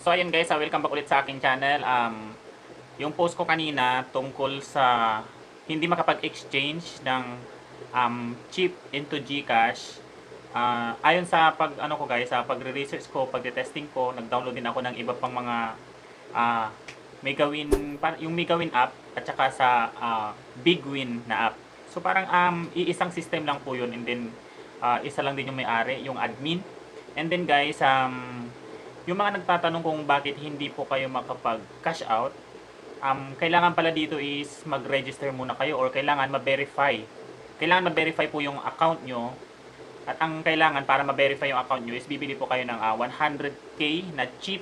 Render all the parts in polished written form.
So ayun guys, welcome back ulit sa aking channel. Yung post ko kanina tungkol sa hindi makapag-exchange ng chip into GCash. Ayon sa sa pagre-research ko, pagte-testing ko, nag-download din ako ng iba pang mga ah, yung may gawin app at saka sa Big Win na app. So parang iisang system lang po yun, and then isa lang din yung may-ari, yung admin. And then guys, yung mga nagtatanong kung bakit hindi po kayo makapag-cash out, kailangan pala dito is mag-register muna kayo or kailangan ma-verify. Kailangan ma-verify po yung account nyo. At ang kailangan para ma-verify yung account nyo is bibili po kayo ng 100k na chip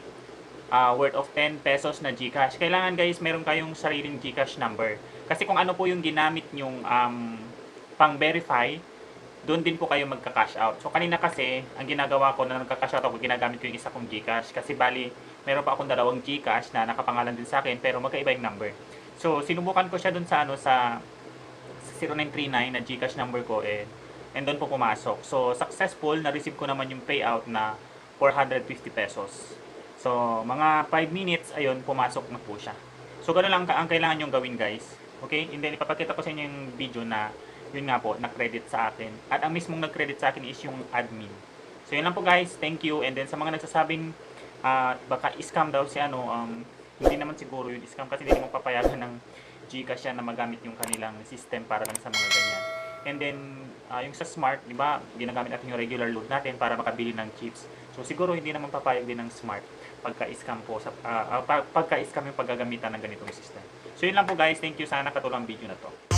worth of 10 pesos na GCash. Kailangan guys, meron kayong sariling GCash number. Kasi kung ano po yung ginamit nyong pang-verify, doon din po kayo magka-cash out. So kanina kasi, ang ginagawa ko na nagka-cash out ako, ginagamit ko yung isa kong GCash. Kasi bali, meron pa akong dalawang GCash na nakapangalan din sa akin, pero magkaiba yung number. So sinubukan ko siya doon sa 0939 na GCash number ko and doon po pumasok. So successful, na-receive ko naman yung payout na 450 pesos. So mga 5 minutes, ayun, pumasok na po siya. So ganoon lang ang kailangan yung gawin guys. Okay? And then ipapakita ko sa inyo yung video na yun nga po, na-credit sa akin. At ang mismong nag-credit sa akin is yung admin. So yun lang po guys, thank you. And then sa mga nagsasabing baka scam daw si hindi naman siguro yun scam kasi hindi mo papayagan ng GCash yan na magamit yung kanilang system para lang sa mga ganyan. And then yung sa Smart, di ba, ginagamit natin yung regular load natin para makabili ng chips. So siguro hindi naman papayag din ng Smart pagka-scam po sa pagka-scam yung paggagamitan ng ganitong system. So yun lang po guys, thank you, sana katulong ang video na to.